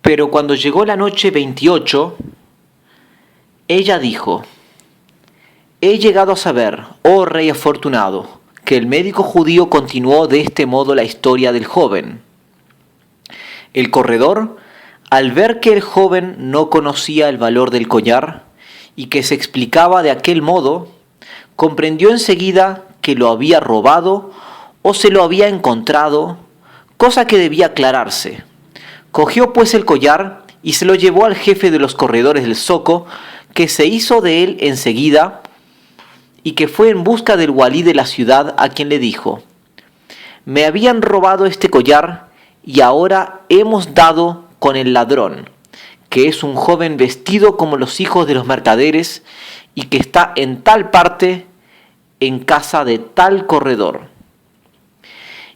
Pero cuando llegó la noche 28, ella dijo: he llegado a saber, oh rey afortunado, que el médico judío continuó de este modo la historia del joven. El corredor, al ver que el joven no conocía el valor del collar y que se explicaba de aquel modo, comprendió enseguida que lo había robado o se lo había encontrado, cosa que debía aclararse. Cogió pues el collar y se lo llevó al jefe de los corredores del zoco, que se hizo de él enseguida y que fue en busca del walí de la ciudad, a quien le dijo: me habían robado este collar y ahora hemos dado con el ladrón, que es un joven vestido como los hijos de los mercaderes y que está en tal parte, en casa de tal corredor.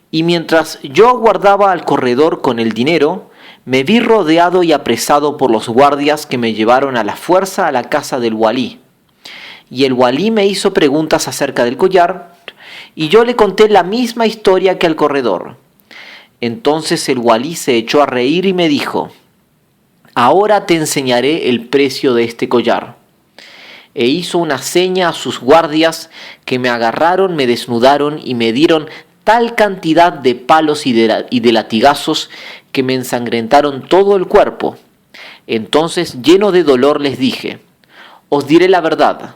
Y mientras yo aguardaba al corredor con el dinero, me vi rodeado y apresado por los guardias, que me llevaron a la fuerza a la casa del walí. Y el walí me hizo preguntas acerca del collar, y yo le conté la misma historia que al corredor. Entonces el walí se echó a reír y me dijo: ahora te enseñaré el precio de este collar. E hizo una seña a sus guardias, que me agarraron, me desnudaron y me dieron tal cantidad de palos y de latigazos que me ensangrentaron todo el cuerpo. Entonces, lleno de dolor, les dije: os diré la verdad,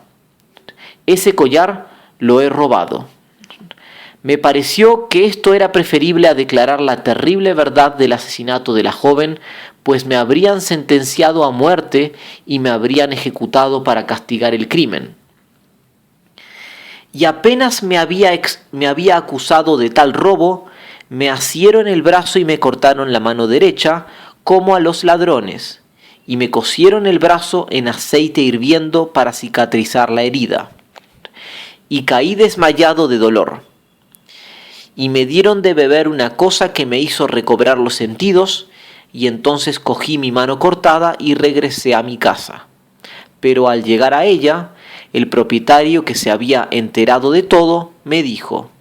ese collar lo he robado. Me pareció que esto era preferible a declarar la terrible verdad del asesinato de la joven, pues me habrían sentenciado a muerte y me habrían ejecutado para castigar el crimen. Y apenas me había acusado de tal robo, me asieron el brazo y me cortaron la mano derecha, como a los ladrones, y me cosieron el brazo en aceite hirviendo para cicatrizar la herida. Y caí desmayado de dolor. Y me dieron de beber una cosa que me hizo recobrar los sentidos, y entonces cogí mi mano cortada y regresé a mi casa. Pero al llegar a ella, el propietario, que se había enterado de todo, me dijo: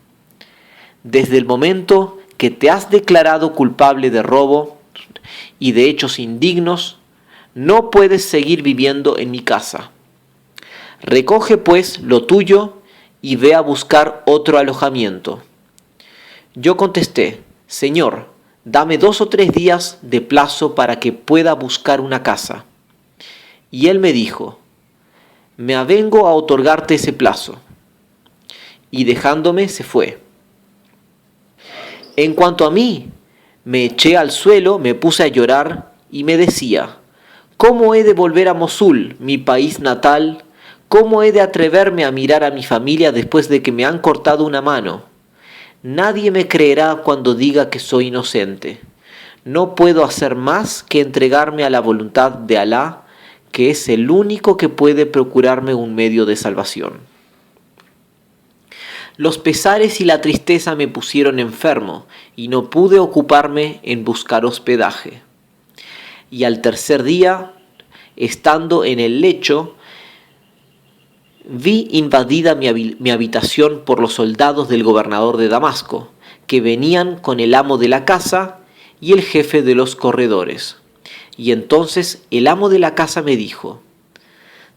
desde el momento que te has declarado culpable de robo y de hechos indignos, no puedes seguir viviendo en mi casa. Recoge pues lo tuyo y ve a buscar otro alojamiento. Yo contesté: Señor, dame 2 o 3 días de plazo para que pueda buscar una casa. Y él me dijo: me avengo a otorgarte ese plazo. Y dejándome se fue. En cuanto a mí, me eché al suelo, me puse a llorar y me decía: ¿cómo he de volver a Mosul, mi país natal? ¿Cómo he de atreverme a mirar a mi familia después de que me han cortado una mano? Nadie me creerá cuando diga que soy inocente. No puedo hacer más que entregarme a la voluntad de Alá, que es el único que puede procurarme un medio de salvación. Los pesares y la tristeza me pusieron enfermo y no pude ocuparme en buscar hospedaje. Y al tercer día, estando en el lecho, vi invadida mi habitación por los soldados del gobernador de Damasco, que venían con el amo de la casa y el jefe de los corredores. Y entonces el amo de la casa me dijo: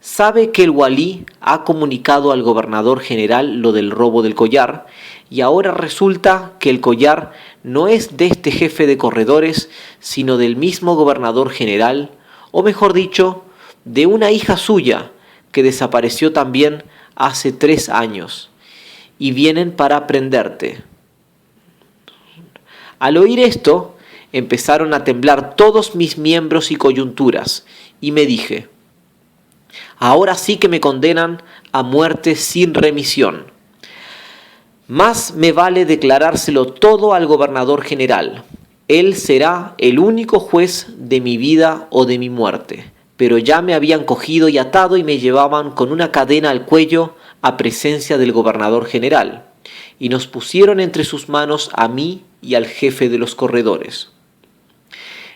¿sabe que el walí ha comunicado al gobernador general lo del robo del collar? Y ahora resulta que el collar no es de este jefe de corredores, sino del mismo gobernador general, o mejor dicho, de una hija suya, que desapareció también hace 3 años, y vienen para prenderte. Al oír esto, empezaron a temblar todos mis miembros y coyunturas, y me dije: ahora sí que me condenan a muerte sin remisión. Más me vale declarárselo todo al gobernador general. Él será el único juez de mi vida o de mi muerte. Pero ya me habían cogido y atado y me llevaban con una cadena al cuello a presencia del gobernador general, y nos pusieron entre sus manos a mí y al jefe de los corredores.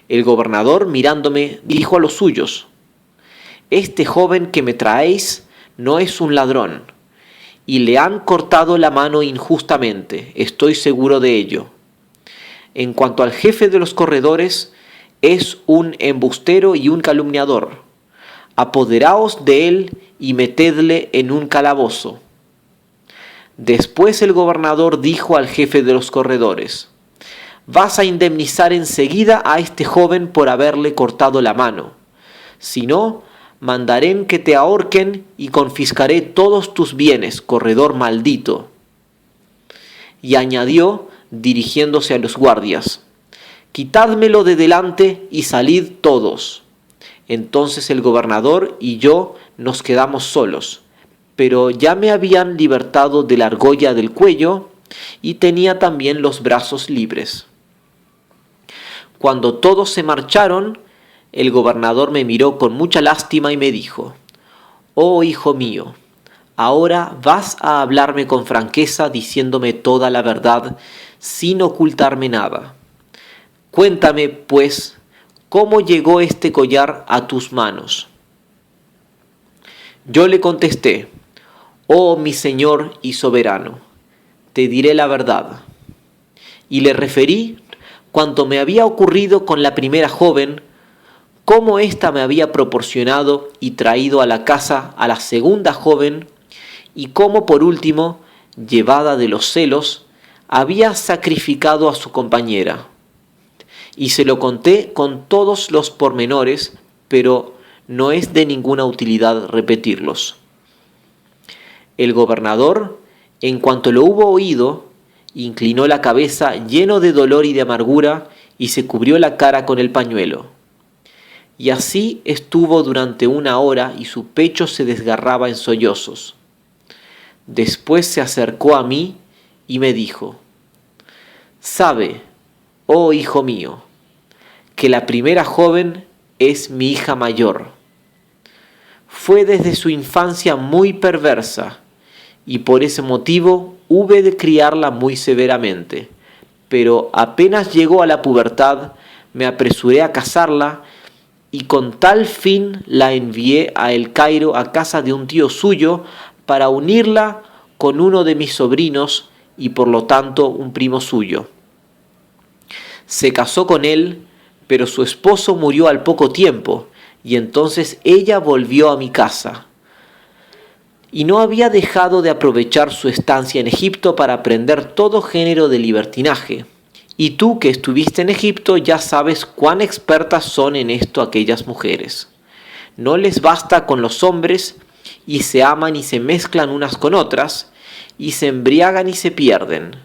El gobernador, mirándome, dijo a los suyos: este joven que me traéis no es un ladrón, y le han cortado la mano injustamente, estoy seguro de ello. En cuanto al jefe de los corredores, es un embustero y un calumniador. Apoderaos de él y metedle en un calabozo. Después el gobernador dijo al jefe de los corredores: vas a indemnizar enseguida a este joven por haberle cortado la mano. Si no, mandaré que te ahorquen y confiscaré todos tus bienes, corredor maldito. Y añadió, dirigiéndose a los guardias: quitádmelo de delante y salid todos. Entonces el gobernador y yo nos quedamos solos, pero ya me habían libertado de la argolla del cuello y tenía también los brazos libres. Cuando todos se marcharon, el gobernador me miró con mucha lástima y me dijo: oh hijo mío, ahora vas a hablarme con franqueza diciéndome toda la verdad sin ocultarme nada. Cuéntame, pues, ¿cómo llegó este collar a tus manos? Yo le contesté: oh mi señor y soberano, te diré la verdad. Y le referí cuanto me había ocurrido con la primera joven, cómo ésta me había proporcionado y traído a la casa a la segunda joven, y cómo por último, llevada de los celos, había sacrificado a su compañera. Y se lo conté con todos los pormenores, pero no es de ninguna utilidad repetirlos. El gobernador, en cuanto lo hubo oído, inclinó la cabeza lleno de dolor y de amargura y se cubrió la cara con el pañuelo. Y así estuvo durante 1 hora y su pecho se desgarraba en sollozos. Después se acercó a mí y me dijo: sabe, oh hijo mío, que la primera joven es mi hija mayor. Fue desde su infancia muy perversa, y por ese motivo hube de criarla muy severamente. Pero apenas llegó a la pubertad, me apresuré a casarla, y con tal fin la envié a El Cairo a casa de un tío suyo para unirla con uno de mis sobrinos y por lo tanto un primo suyo. Se casó con él, pero su esposo murió al poco tiempo, y entonces ella volvió a mi casa. Y no había dejado de aprovechar su estancia en Egipto para aprender todo género de libertinaje. Y tú que estuviste en Egipto ya sabes cuán expertas son en esto aquellas mujeres. No les basta con los hombres, y se aman y se mezclan unas con otras, y se embriagan y se pierden.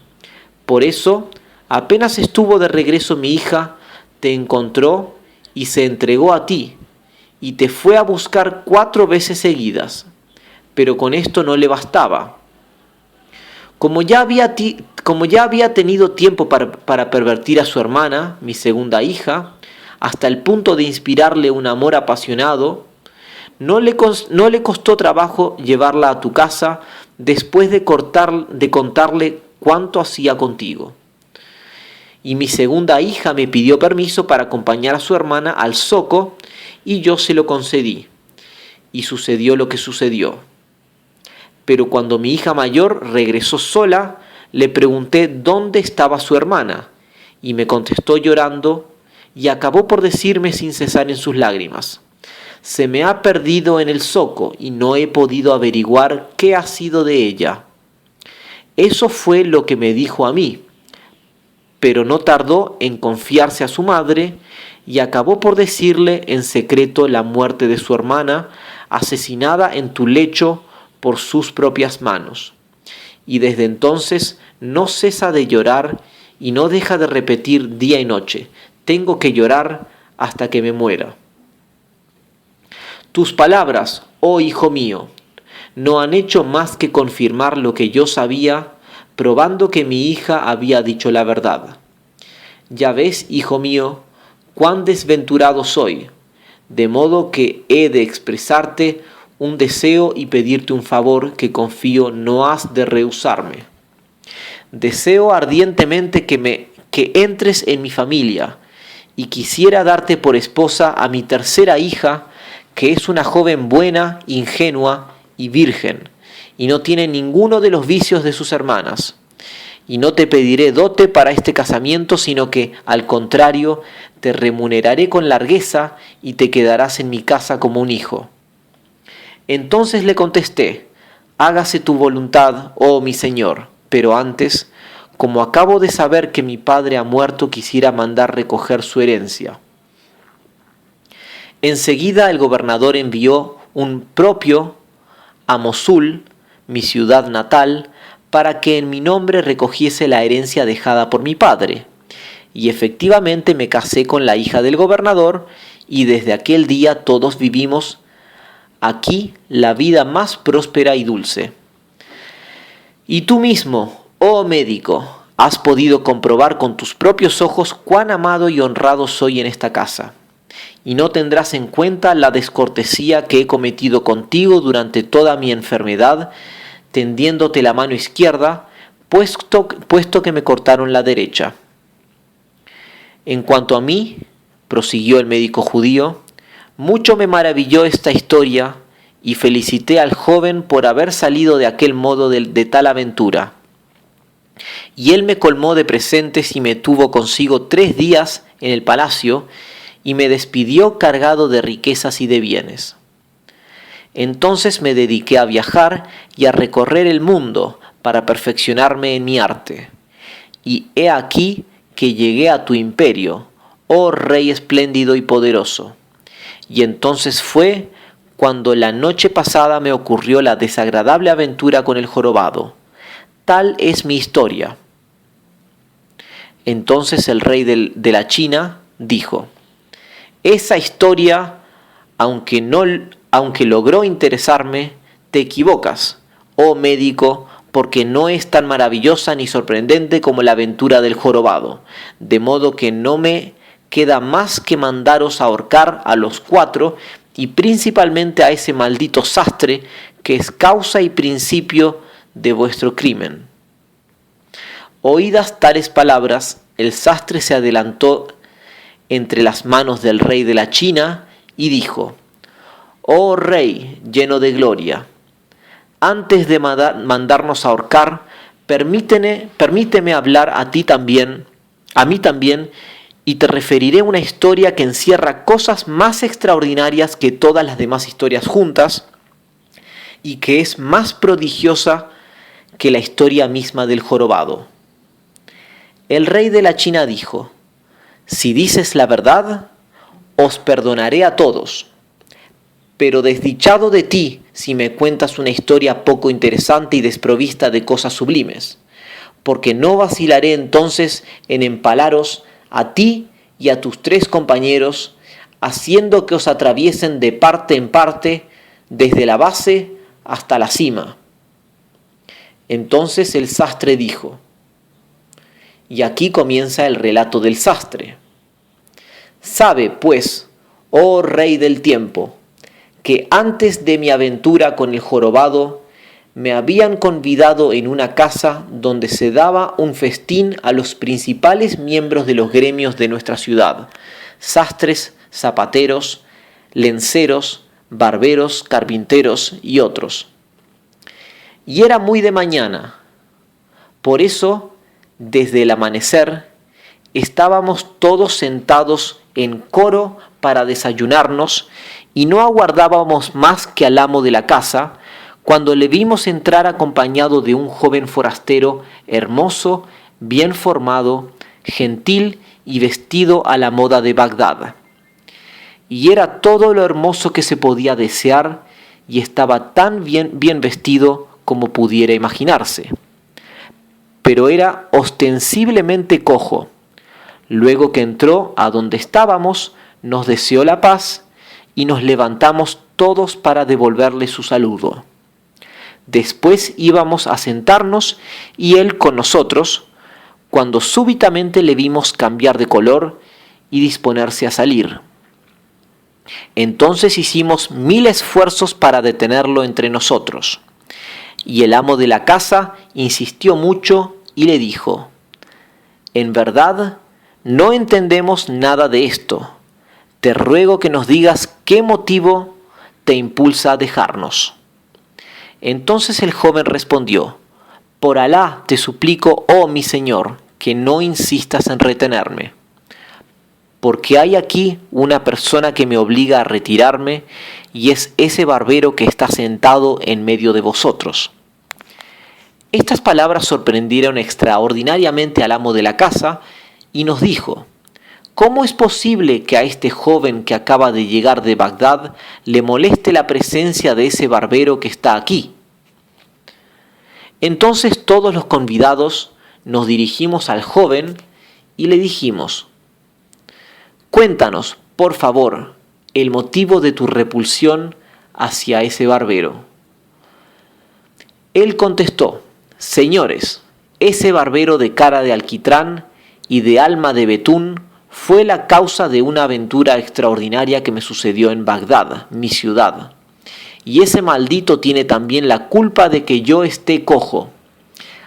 Por eso, apenas estuvo de regreso mi hija, te encontró y se entregó a ti, y te fue a buscar 4 veces seguidas. Pero con esto no le bastaba. Como ya había tenido tiempo para pervertir a su hermana, mi segunda hija, hasta el punto de inspirarle un amor apasionado, no le costó trabajo llevarla a tu casa después de contarle cuánto hacía contigo. Y mi segunda hija me pidió permiso para acompañar a su hermana al zoco, y yo se lo concedí. Y sucedió lo que sucedió. Pero cuando mi hija mayor regresó sola, le pregunté dónde estaba su hermana, y me contestó llorando, y acabó por decirme sin cesar en sus lágrimas: se me ha perdido en el zoco y no he podido averiguar qué ha sido de ella. Eso fue lo que me dijo a mí, pero no tardó en confiarse a su madre y acabó por decirle en secreto la muerte de su hermana, asesinada en tu lecho por sus propias manos. Y desde entonces no cesa de llorar y no deja de repetir día y noche: tengo que llorar hasta que me muera. Tus palabras, oh hijo mío, no han hecho más que confirmar lo que yo sabía, probando que mi hija había dicho la verdad. Ya ves, hijo mío, cuán desventurado soy, de modo que he de expresarte un deseo y pedirte un favor que confío no has de rehusarme. Deseo ardientemente que entres en mi familia, y quisiera darte por esposa a mi tercera hija, que es una joven buena, ingenua y virgen, y no tiene ninguno de los vicios de sus hermanas. y no te pediré dote para este casamiento, sino que, al contrario, te remuneraré con largueza y te quedarás en mi casa como un hijo. Entonces le contesté, hágase tu voluntad, oh mi señor, pero antes, como acabo de saber que mi padre ha muerto, quisiera mandar recoger su herencia. Enseguida el gobernador envió un propio a Mosul, mi ciudad natal, para que en mi nombre recogiese la herencia dejada por mi padre. Y efectivamente me casé con la hija del gobernador, y desde aquel día todos vivimos aquí la vida más próspera y dulce. Y tú mismo, oh médico, has podido comprobar con tus propios ojos cuán amado y honrado soy en esta casa. Y no tendrás en cuenta la descortesía que he cometido contigo durante toda mi enfermedad, tendiéndote la mano izquierda, puesto que me cortaron la derecha. En cuanto a mí, prosiguió el médico judío, mucho me maravilló esta historia y felicité al joven por haber salido de aquel modo de tal aventura. Y él me colmó de presentes y me tuvo consigo 3 días en el palacio y me despidió cargado de riquezas y de bienes. Entonces me dediqué a viajar y a recorrer el mundo para perfeccionarme en mi arte. Y he aquí que llegué a tu imperio, oh rey espléndido y poderoso. Y entonces fue cuando la noche pasada me ocurrió la desagradable aventura con el jorobado. Tal es mi historia. Entonces el rey de la China dijo, esa historia, aunque logró interesarme, te equivocas, oh médico, porque no es tan maravillosa ni sorprendente como la aventura del jorobado, de modo que no me queda más que mandaros ahorcar a los 4 y principalmente a ese maldito sastre que es causa y principio de vuestro crimen. Oídas tales palabras, el sastre se adelantó entre las manos del rey de la China y dijo, oh rey lleno de gloria, antes de mandarnos ahorcar, permíteme hablar a mí también, y te referiré una historia que encierra cosas más extraordinarias que todas las demás historias juntas y que es más prodigiosa que la historia misma del jorobado. El rey de la China dijo, si dices la verdad, os perdonaré a todos, pero desdichado de ti si me cuentas una historia poco interesante y desprovista de cosas sublimes, porque no vacilaré entonces en empalaros a ti y a tus 3 compañeros, haciendo que os atraviesen de parte en parte, desde la base hasta la cima. Entonces el sastre dijo, y aquí comienza el relato del sastre. Sabe, pues, oh rey del tiempo, que antes de mi aventura con el jorobado, me habían convidado en una casa donde se daba un festín a los principales miembros de los gremios de nuestra ciudad, sastres, zapateros, lenceros, barberos, carpinteros y otros. Y era muy de mañana, por eso, desde el amanecer, estábamos todos sentados en coro para desayunarnos y no aguardábamos más que al amo de la casa, cuando le vimos entrar acompañado de un joven forastero hermoso, bien formado, gentil y vestido a la moda de Bagdad. Y era todo lo hermoso que se podía desear y estaba tan bien vestido como pudiera imaginarse. Pero era ostensiblemente cojo. Luego que entró a donde estábamos, nos deseó la paz y nos levantamos todos para devolverle su saludo. Después íbamos a sentarnos y él con nosotros, cuando súbitamente le vimos cambiar de color y disponerse a salir. Entonces hicimos 1000 esfuerzos para detenerlo entre nosotros. Y el amo de la casa insistió mucho y le dijo, en verdad, no entendemos nada de esto. Te ruego que nos digas qué motivo te impulsa a dejarnos. Entonces el joven respondió, Por Alá te suplico, oh mi señor, que no insistas en retenerme, porque hay aquí una persona que me obliga a retirarme, y es ese barbero que está sentado en medio de vosotros. Estas palabras sorprendieron extraordinariamente al amo de la casa, y nos dijo: ¿cómo es posible que a este joven que acaba de llegar de Bagdad le moleste la presencia de ese barbero que está aquí? Entonces todos los convidados nos dirigimos al joven y le dijimos: cuéntanos, por favor, el motivo de tu repulsión hacia ese barbero. Él contestó: señores, ese barbero de cara de alquitrán y de alma de betún fue la causa de una aventura extraordinaria que me sucedió en Bagdad, mi ciudad. Y ese maldito tiene también la culpa de que yo esté cojo.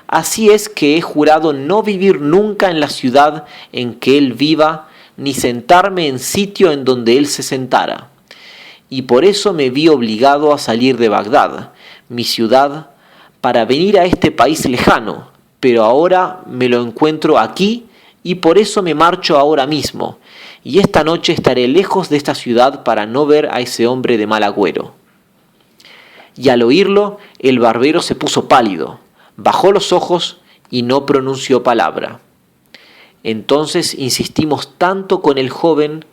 Así es que he jurado no vivir nunca en la ciudad en que él viva, ni sentarme en sitio en donde él se sentara. Y por eso me vi obligado a salir de Bagdad, mi ciudad, para venir a este país lejano, pero ahora me lo encuentro aquí y por eso me marcho ahora mismo, y esta noche estaré lejos de esta ciudad para no ver a ese hombre de mal agüero. Y al oírlo, el barbero se puso pálido, bajó los ojos y no pronunció palabra. Entonces insistimos tanto con el joven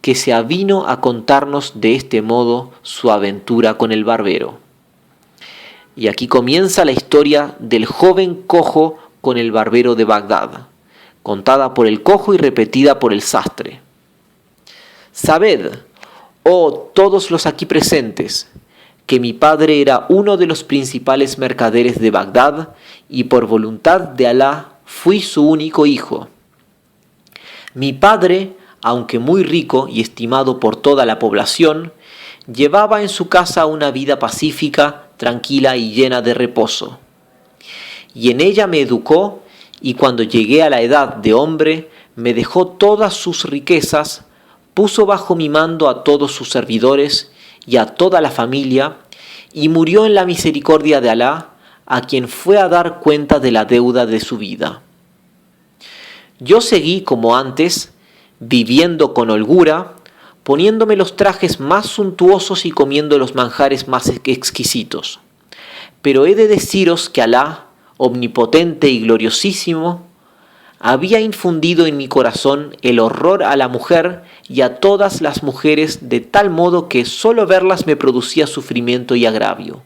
que se avino a contarnos de este modo su aventura con el barbero. Y aquí comienza la historia del joven cojo con el barbero de Bagdad, contada por el cojo y repetida por el sastre. Sabed, oh todos los aquí presentes, que mi padre era uno de los principales mercaderes de Bagdad y por voluntad de Alá fui su único hijo. Mi padre, aunque muy rico y estimado por toda la población, llevaba en su casa una vida pacífica, tranquila y llena de reposo. Y en ella me educó, y cuando llegué a la edad de hombre, me dejó todas sus riquezas, puso bajo mi mando a todos sus servidores y a toda la familia, y murió en la misericordia de Alá, a quien fue a dar cuenta de la deuda de su vida. Yo seguí como antes, viviendo con holgura, poniéndome los trajes más suntuosos y comiendo los manjares más exquisitos. Pero he de deciros que Alá, omnipotente y gloriosísimo, había infundido en mi corazón el horror a la mujer y a todas las mujeres de tal modo que solo verlas me producía sufrimiento y agravio.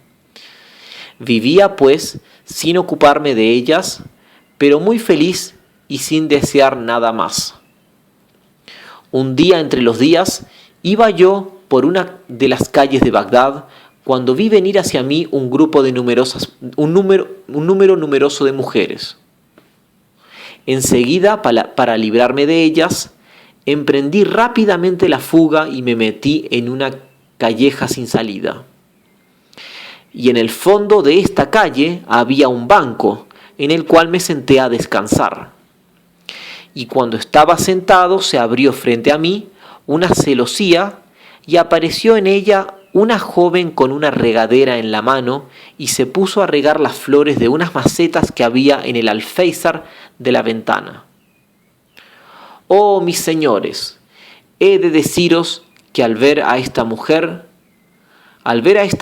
Vivía, pues, sin ocuparme de ellas, pero muy feliz y sin desear nada más. Un día entre los días iba yo por una de las calles de Bagdad cuando vi venir hacia mí un número numeroso de mujeres. Enseguida, para librarme de ellas, emprendí rápidamente la fuga y me metí en una calleja sin salida. Y en el fondo de esta calle había un banco, en el cual me senté a descansar. Y cuando estaba sentado se abrió frente a mí una celosía y apareció en ella una joven con una regadera en la mano y se puso a regar las flores de unas macetas que había en el alféizar de la ventana. Oh, mis señores, he de deciros que al ver a esta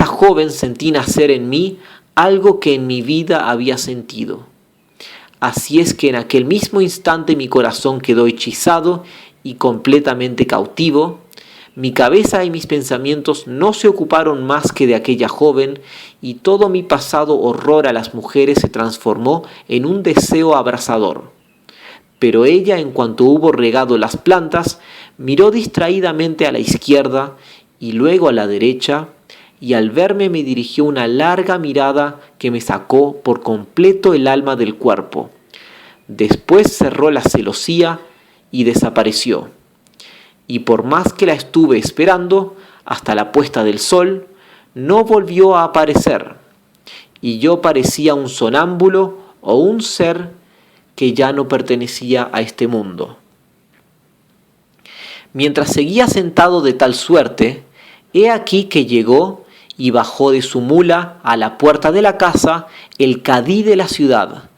joven sentí nacer en mí algo que en mi vida había sentido. Así es que en aquel mismo instante mi corazón quedó hechizado y completamente cautivo. Mi cabeza y mis pensamientos no se ocuparon más que de aquella joven, y todo mi pasado horror a las mujeres se transformó en un deseo abrasador. Pero ella, en cuanto hubo regado las plantas, miró distraídamente a la izquierda y luego a la derecha, y al verme me dirigió una larga mirada que me sacó por completo el alma del cuerpo. Después cerró la celosía y desapareció. Y por más que la estuve esperando hasta la puesta del sol, no volvió a aparecer, y yo parecía un sonámbulo o un ser que ya no pertenecía a este mundo. Mientras seguía sentado de tal suerte, he aquí que llegó y bajó de su mula a la puerta de la casa el cadí de la ciudad,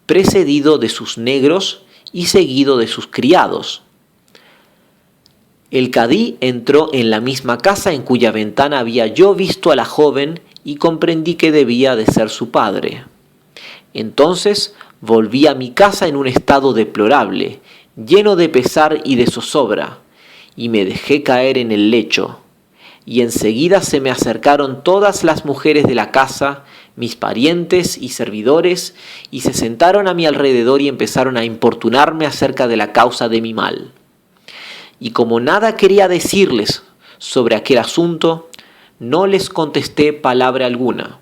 precedido de sus negros y seguido de sus criados. El cadí entró en la misma casa en cuya ventana había yo visto a la joven y comprendí que debía de ser su padre. Entonces volví a mi casa en un estado deplorable, lleno de pesar y de zozobra, y me dejé caer en el lecho. Y enseguida se me acercaron todas las mujeres de la casa, mis parientes y servidores, y se sentaron a mi alrededor y empezaron a importunarme acerca de la causa de mi mal. Y como nada quería decirles sobre aquel asunto, no les contesté palabra alguna.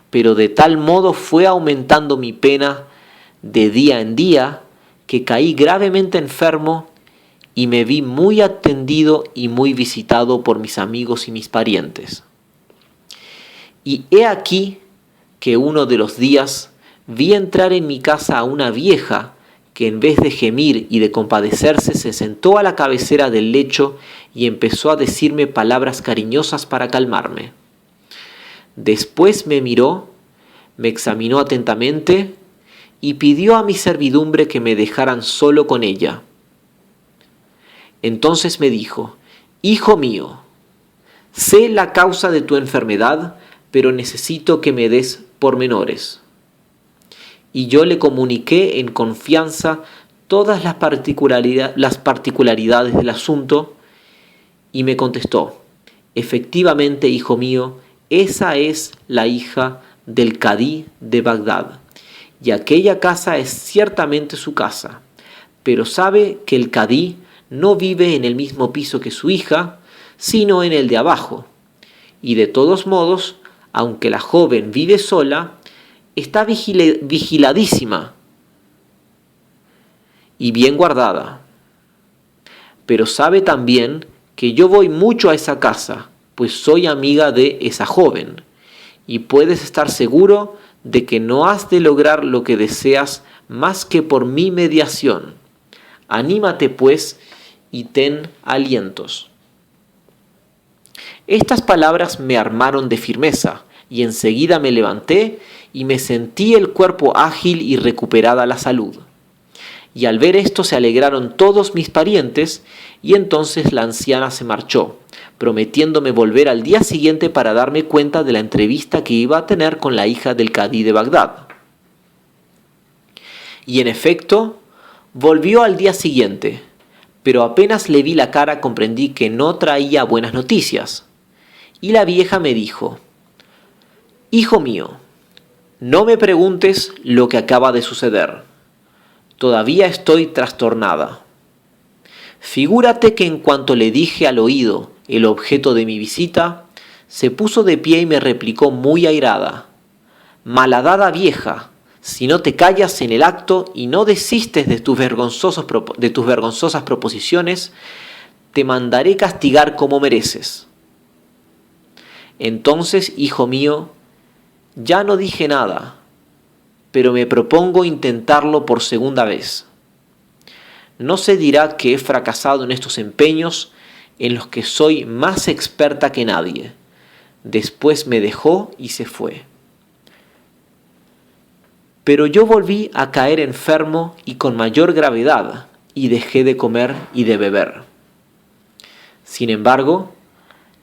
Pero de tal modo fue aumentando mi pena de día en día, que caí gravemente enfermo y me vi muy atendido y muy visitado por mis amigos y mis parientes. Y he aquí que uno de los días vi entrar en mi casa a una vieja que en vez de gemir y de compadecerse se sentó a la cabecera del lecho y empezó a decirme palabras cariñosas para calmarme. Después me miró, me examinó atentamente y pidió a mi servidumbre que me dejaran solo con ella. Entonces me dijo: «Hijo mío, sé la causa de tu enfermedad, pero necesito que me des pormenores». Y yo le comuniqué en confianza todas las particularidades del asunto, y me contestó: «Efectivamente, hijo mío, esa es la hija del cadí de Bagdad, y aquella casa es ciertamente su casa, pero sabe que el cadí no vive en el mismo piso que su hija, sino en el de abajo, y de todos modos, aunque la joven vive sola, está vigiladísima y bien guardada. Pero sabe también que yo voy mucho a esa casa, pues soy amiga de esa joven, y puedes estar seguro de que no has de lograr lo que deseas más que por mi mediación. Anímate, pues, y ten alientos». Estas palabras me armaron de firmeza, y enseguida me levanté y me sentí el cuerpo ágil y recuperada la salud. Y al ver esto se alegraron todos mis parientes, y entonces la anciana se marchó, prometiéndome volver al día siguiente para darme cuenta de la entrevista que iba a tener con la hija del cadí de Bagdad. Y en efecto, volvió al día siguiente, pero apenas le vi la cara comprendí que no traía buenas noticias. Y la vieja me dijo: «Hijo mío, no me preguntes lo que acaba de suceder. Todavía estoy trastornada. Figúrate que en cuanto le dije al oído el objeto de mi visita, se puso de pie y me replicó muy airada: «Malhadada vieja, si no te callas en el acto y no desistes de tus vergonzosas proposiciones, te mandaré castigar como mereces». Entonces, hijo mío, ya no dije nada, pero me propongo intentarlo por segunda vez. No se dirá que he fracasado en estos empeños en los que soy más experta que nadie. Después me dejó y se fue. Pero yo volví a caer enfermo y con mayor gravedad, y dejé de comer y de beber. Sin embargo,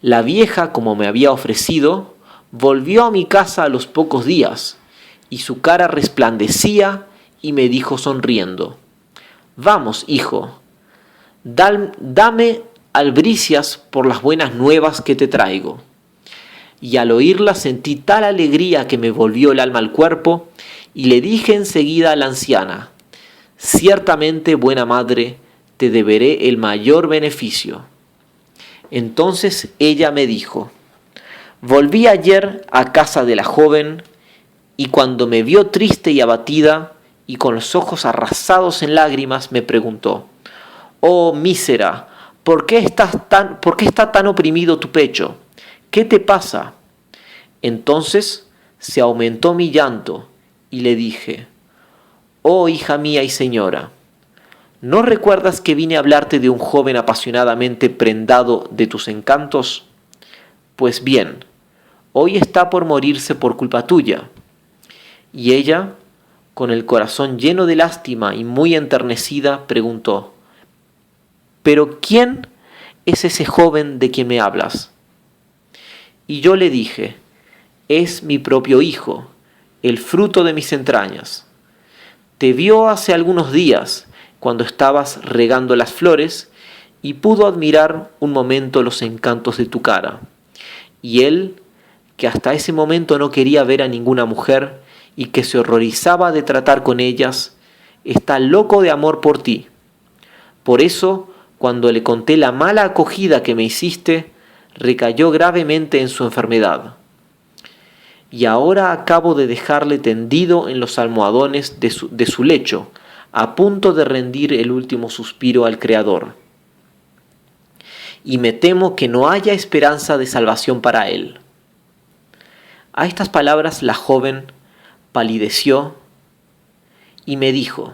la vieja, como me había ofrecido, volvió a mi casa a los pocos días, y su cara resplandecía y me dijo sonriendo: «Vamos, hijo, dame albricias por las buenas nuevas que te traigo». Y al oírla sentí tal alegría que me volvió el alma al cuerpo, y le dije enseguida a la anciana: «Ciertamente, buena madre, te deberé el mayor beneficio». Entonces ella me dijo: «Volví ayer a casa de la joven, y cuando me vio triste y abatida, y con los ojos arrasados en lágrimas, me preguntó: «Oh, mísera, ¿por qué está tan oprimido tu pecho? ¿Qué te pasa?». Entonces se aumentó mi llanto, y le dije: «Oh, hija mía y señora, ¿no recuerdas que vine a hablarte de un joven apasionadamente prendado de tus encantos? Pues bien, hoy está por morirse por culpa tuya. Y ella, con el corazón lleno de lástima y muy enternecida, preguntó: ¿pero quién es ese joven de quien me hablas? Y yo le dije: es mi propio hijo, el fruto de mis entrañas. Te vio hace algunos días, cuando estabas regando las flores, y pudo admirar un momento los encantos de tu cara. Y él, que hasta ese momento no quería ver a ninguna mujer y que se horrorizaba de tratar con ellas, está loco de amor por ti. Por eso, cuando le conté la mala acogida que me hiciste, recayó gravemente en su enfermedad. Y ahora acabo de dejarle tendido en los almohadones de su lecho, a punto de rendir el último suspiro al Creador. Y me temo que no haya esperanza de salvación para él. A estas palabras la joven palideció y me dijo: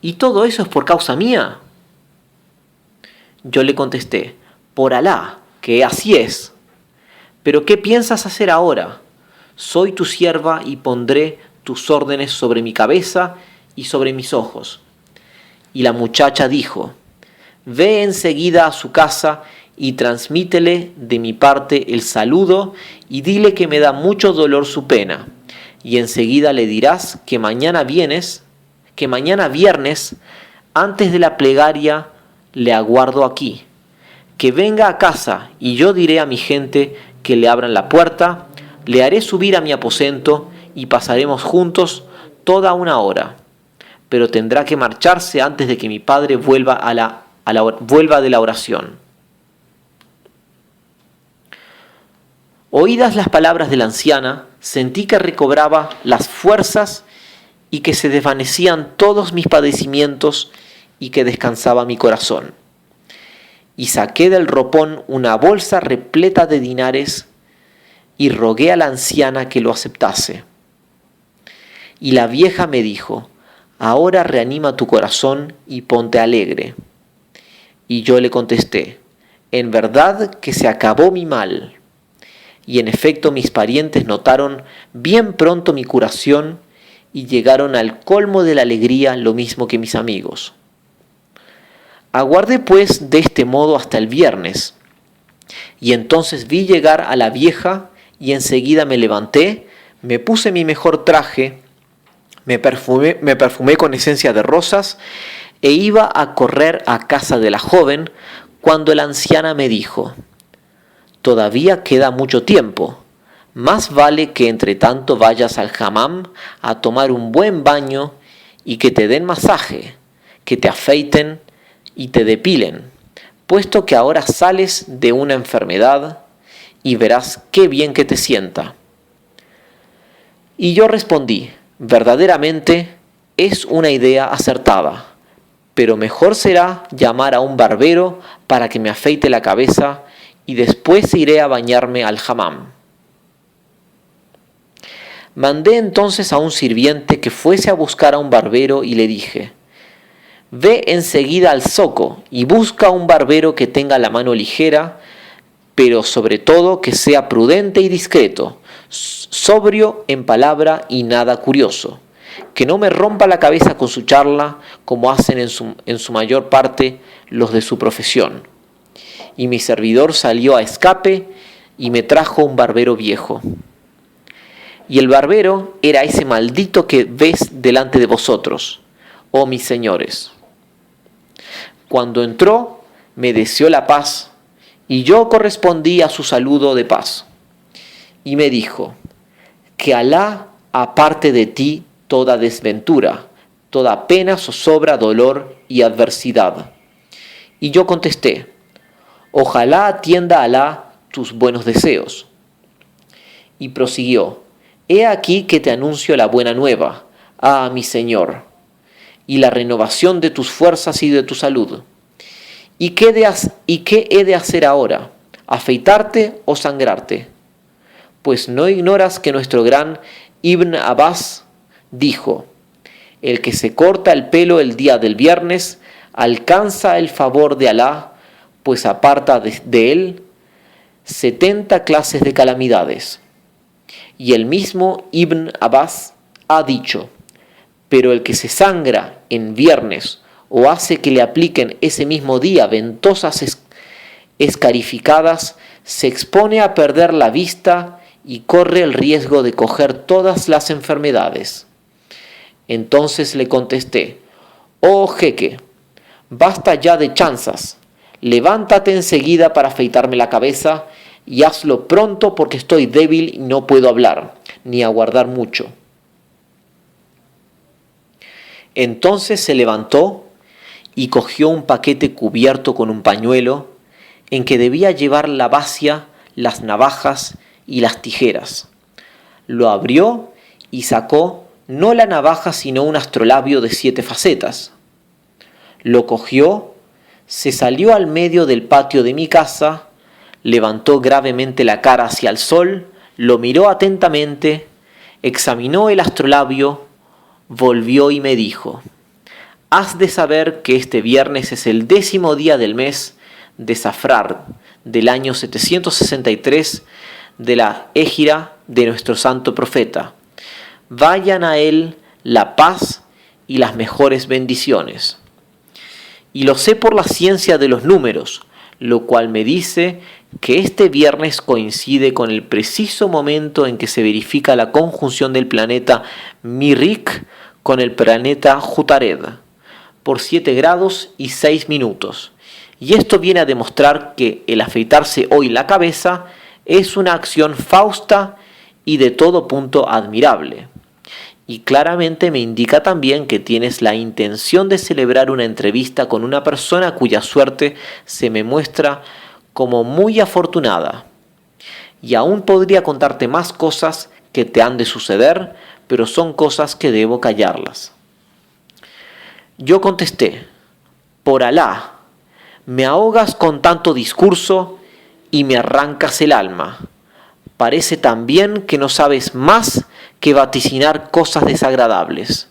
¿y todo eso es por causa mía? Yo le contesté: por Alá, que así es. ¿Pero qué piensas hacer ahora? Soy tu sierva y pondré tus órdenes sobre mi cabeza y sobre mis ojos. Y la muchacha dijo: ve enseguida a su casa y transmítele de mi parte el saludo y dile que me da mucho dolor su pena. Y enseguida le dirás que mañana viernes, antes de la plegaria, le aguardo aquí. Que venga a casa y yo diré a mi gente que le abran la puerta, le haré subir a mi aposento y pasaremos juntos toda una hora. Pero tendrá que marcharse antes de que mi padre vuelva de la oración. Oídas las palabras de la anciana, sentí que recobraba las fuerzas y que se desvanecían todos mis padecimientos y que descansaba mi corazón. Y saqué del ropón una bolsa repleta de dinares y rogué a la anciana que lo aceptase. Y la vieja me dijo: ahora reanima tu corazón y ponte alegre. Y yo le contesté: en verdad que se acabó mi mal. Y en efecto mis parientes notaron bien pronto mi curación y llegaron al colmo de la alegría lo mismo que mis amigos. Aguardé pues de este modo hasta el viernes, y entonces vi llegar a la vieja y enseguida me levanté, me puse mi mejor traje, me perfumé con esencia de rosas e iba a correr a casa de la joven cuando la anciana me dijo: todavía queda mucho tiempo, más vale que entre tanto vayas al hammam a tomar un buen baño y que te den masaje, que te afeiten y te depilen, puesto que ahora sales de una enfermedad y verás qué bien que te sienta. Y yo respondí: verdaderamente es una idea acertada, pero mejor será llamar a un barbero para que me afeite la cabeza y después iré a bañarme al hammam. Mandé entonces a un sirviente que fuese a buscar a un barbero y le dije: ve enseguida al zoco y busca un barbero que tenga la mano ligera, pero sobre todo que sea prudente y discreto, sobrio en palabra y nada curioso, que no me rompa la cabeza con su charla como hacen en su mayor parte los de su profesión. Y mi servidor salió a escape y me trajo un barbero viejo. Y el barbero era ese maldito que ves delante de vosotros, oh mis señores. Cuando entró, me deseó la paz, y yo correspondí a su saludo de paz. Y me dijo: que Alá aparte de ti toda desventura, toda pena, zozobra, dolor y adversidad. Y yo contesté: ojalá atienda Alá tus buenos deseos. Y prosiguió: he aquí que te anuncio la buena nueva, ah mi Señor, y la renovación de tus fuerzas y de tu salud. ¿Y qué he de hacer ahora? ¿Afeitarte o sangrarte? Pues no ignoras que nuestro gran Ibn Abbas dijo: el que se corta el pelo el día del viernes alcanza el favor de Alá, pues aparta de él 70 clases de calamidades. Y el mismo Ibn Abbas ha dicho: pero el que se sangra en viernes o hace que le apliquen ese mismo día ventosas escarificadas, se expone a perder la vista y corre el riesgo de coger todas las enfermedades. Entonces le contesté: oh jeque, basta ya de chanzas, levántate enseguida para afeitarme la cabeza y hazlo pronto porque estoy débil y no puedo hablar, ni aguardar mucho. Entonces se levantó y cogió un paquete cubierto con un pañuelo en que debía llevar la bacia, las navajas y las tijeras. Lo abrió y sacó no la navaja sino un astrolabio de 7 facetas. Lo cogió, se salió al medio del patio de mi casa, levantó gravemente la cara hacia el sol, lo miró atentamente, examinó el astrolabio, volvió y me dijo: has de saber que este viernes es el 10º día del mes de Safrar del año 763 de la Égira de nuestro santo profeta. Vayan a él la paz y las mejores bendiciones. Y lo sé por la ciencia de los números, lo cual me dice que este viernes coincide con el preciso momento en que se verifica la conjunción del planeta Mirrik con el planeta Jutared, por 7 grados y 6 minutos. Y esto viene a demostrar que el afeitarse hoy la cabeza es una acción fausta y de todo punto admirable. Y claramente me indica también que tienes la intención de celebrar una entrevista con una persona cuya suerte se me muestra como muy afortunada. Y aún podría contarte más cosas que te han de suceder, pero son cosas que debo callarlas. Yo contesté: por Alá, me ahogas con tanto discurso y me arrancas el alma. Parece también que no sabes más que vaticinar cosas desagradables.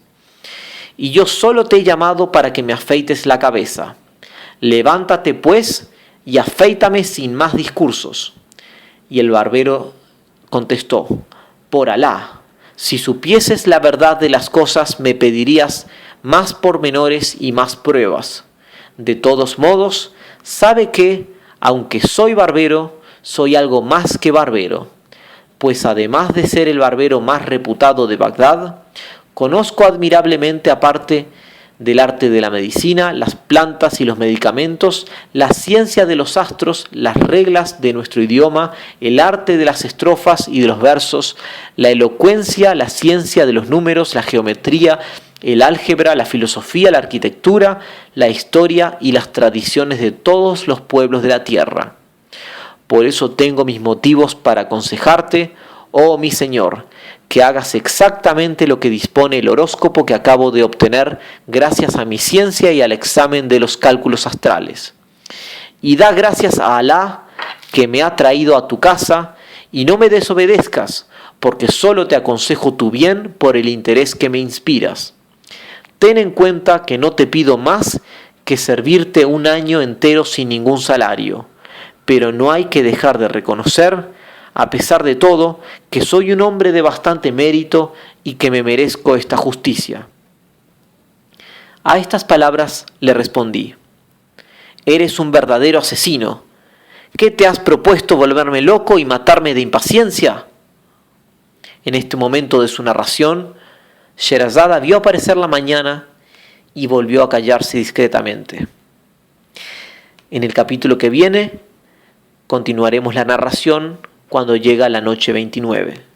Y yo solo te he llamado para que me afeites la cabeza. Levántate pues y afeítame sin más discursos. Y el barbero contestó: por Alá, si supieses la verdad de las cosas me pedirías más pormenores y más pruebas. De todos modos, sabe que, aunque soy barbero, soy algo más que barbero, pues además de ser el barbero más reputado de Bagdad, conozco admirablemente, aparte del arte de la medicina, las plantas y los medicamentos, la ciencia de los astros, las reglas de nuestro idioma, el arte de las estrofas y de los versos, la elocuencia, la ciencia de los números, la geometría, el álgebra, la filosofía, la arquitectura, la historia y las tradiciones de todos los pueblos de la tierra. Por eso tengo mis motivos para aconsejarte, oh mi Señor, que hagas exactamente lo que dispone el horóscopo que acabo de obtener gracias a mi ciencia y al examen de los cálculos astrales. Y da gracias a Alá que me ha traído a tu casa y no me desobedezcas, porque solo te aconsejo tu bien por el interés que me inspiras. Ten en cuenta que no te pido más que servirte un año entero sin ningún salario, pero no hay que dejar de reconocer, a pesar de todo, que soy un hombre de bastante mérito y que me merezco esta justicia. A estas palabras le respondí: eres un verdadero asesino. ¿Qué te has propuesto, volverme loco y matarme de impaciencia? En este momento de su narración, Sherazada vio aparecer la mañana y volvió a callarse discretamente. En el capítulo que viene continuaremos la narración cuando llega la noche 29.